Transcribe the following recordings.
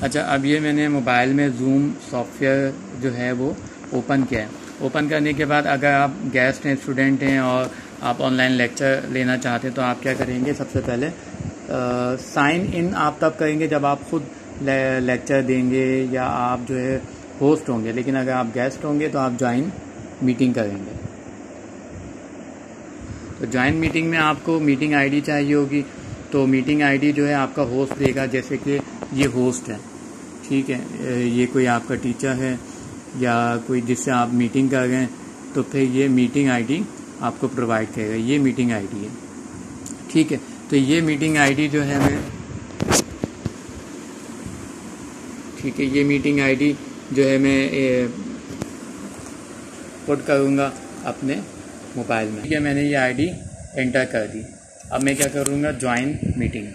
अच्छा, अब ये मैंने मोबाइल में जूम सॉफ्टवेयर जो है वो ओपन किया है। ओपन करने के बाद अगर आप गेस्ट हैं, स्टूडेंट हैं और आप ऑनलाइन लेक्चर लेना चाहते हैं तो आप क्या करेंगे, सबसे पहले साइन इन आप तब करेंगे जब आप खुद लेक्चर देंगे या आप जो है होस्ट होंगे। लेकिन अगर आप गेस्ट होंगे तो आप ज्वाइन मीटिंग करेंगे। तो ज्वाइन मीटिंग में आपको मीटिंग आईडी चाहिए होगी। तो मीटिंग आईडी जो है आपका होस्ट देगा, जैसे कि ये होस्ट है, ठीक है, ये कोई आपका टीचर है या कोई जिससे आप मीटिंग कर रहे हैं, तो फिर ये मीटिंग आईडी आपको प्रोवाइड करेगा। ये मीटिंग आईडी है, ठीक है। तो ये मीटिंग आईडी जो है मैं, ठीक है, ये मीटिंग आईडी जो है मैं पुट करूँगा अपने मोबाइल में। ठीक है, मैंने ये आईडी एंटर कर दी। अब मैं क्या करूँगा, ज्वाइन मीटिंग।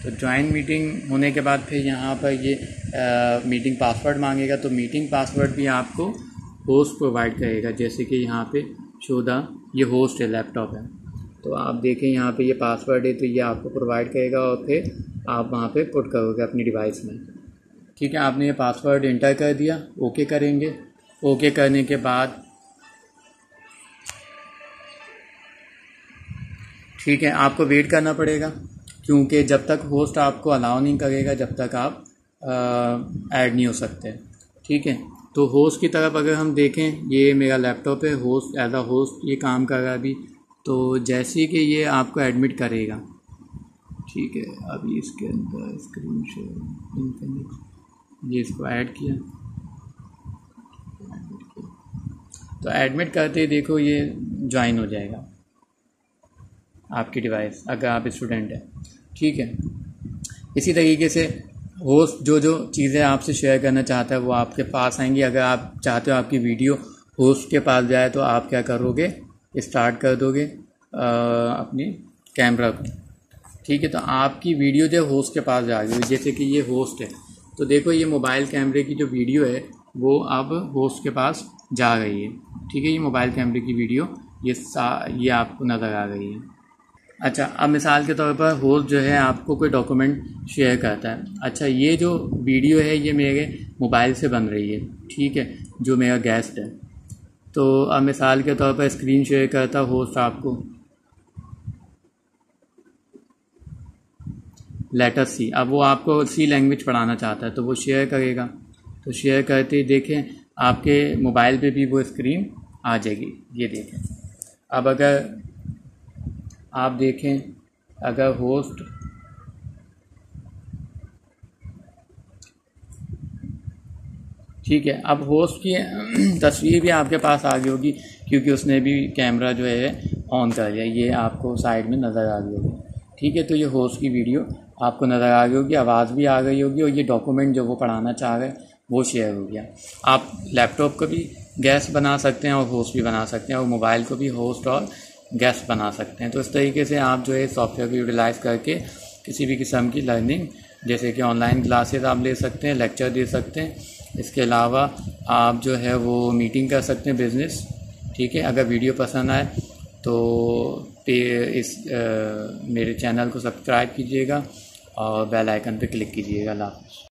तो ज्वाइन मीटिंग होने के बाद फिर यहाँ पर ये मीटिंग पासवर्ड मांगेगा। तो मीटिंग पासवर्ड भी आपको होस्ट प्रोवाइड करेगा, जैसे कि यहाँ पे 14 ये होस्ट है, लैपटॉप है। तो आप देखें यहाँ पे ये पासवर्ड है, तो ये आपको प्रोवाइड करेगा और फिर आप वहाँ पे पुट करोगे अपनी डिवाइस में। ठीक है, आपने ये पासवर्ड एंटर कर दिया, ओके करेंगे। ओके करने के बाद ठीक है, आपको वेट करना पड़ेगा, क्योंकि जब तक होस्ट आपको अलाउ नहीं करेगा जब तक आप ऐड नहीं हो सकते। ठीक है, तो होस्ट की तरफ अगर हम देखें, ये मेरा लैपटॉप है, होस्ट एज अ होस्ट ये काम कर रहा है अभी। तो जैसे कि ये आपको एडमिट करेगा, ठीक है, अभी इसके अंदर स्क्रीन शेयर, ये इसको ऐड किया, तो एडमिट करते ही देखो ये ज्वाइन हो जाएगा आपकी डिवाइस, अगर आप स्टूडेंट हैं। ठीक है, इसी तरीके से होस्ट जो जो चीज़ें आपसे शेयर करना चाहता है वो आपके पास आएंगी। अगर आप चाहते हो आपकी वीडियो होस्ट के पास जाए तो आप क्या करोगे, स्टार्ट कर दोगे अपनी कैमरा को। ठीक है, तो आपकी वीडियो जो होस्ट के पास जा रही है, जैसे कि ये होस्ट है, तो देखो ये मोबाइल कैमरे की जो वीडियो है वो अब होस्ट के पास जा रही है। ठीक है, ये मोबाइल कैमरे की वीडियो ये आपको नज़र आ रही है। अच्छा, अब मिसाल के तौर पर होस्ट जो है आपको कोई डॉक्यूमेंट शेयर करता है। अच्छा, ये जो वीडियो है ये मेरे मोबाइल से बन रही है, ठीक है, जो मेरा गेस्ट है। तो अब मिसाल के तौर पर स्क्रीन शेयर करता होस्ट आपको, लेटर सी, अब वो आपको सी लैंग्वेज पढ़ाना चाहता है तो वो शेयर करेगा। तो शेयर करते ही देखें आपके मोबाइल पे भी वो स्क्रीन आ जाएगी, ये देखें। अब अगर आप देखें, अगर होस्ट ठीक है, अब होस्ट की तस्वीर भी आपके पास आ गई होगी, क्योंकि उसने भी कैमरा जो है ऑन कर लिया, ये आपको साइड में नज़र आ गई होगी। ठीक है, तो ये होस्ट की वीडियो आपको नज़र आ गई होगी, आवाज़ भी आ गई होगी और ये डॉक्यूमेंट जो वो पढ़ाना चाह रहे हैं वो शेयर हो गया। आप लैपटॉप को भी गेस्ट बना सकते हैं और होस्ट भी बना सकते हैं, और मोबाइल को भी होस्ट और गेस्ट बना सकते हैं। तो इस तरीके से आप जो है सॉफ्टवेयर को यूटिलाइज़ करके किसी भी किस्म की लर्निंग, जैसे कि ऑनलाइन क्लासेस आप ले सकते हैं, लेक्चर दे सकते हैं। इसके अलावा आप जो है वो मीटिंग कर सकते हैं, बिज़नेस। ठीक है, अगर वीडियो पसंद आए तो मेरे चैनल को सब्सक्राइब कीजिएगा और बेल आइकन पर क्लिक कीजिएगा। अल्लाह हाफ़िज़।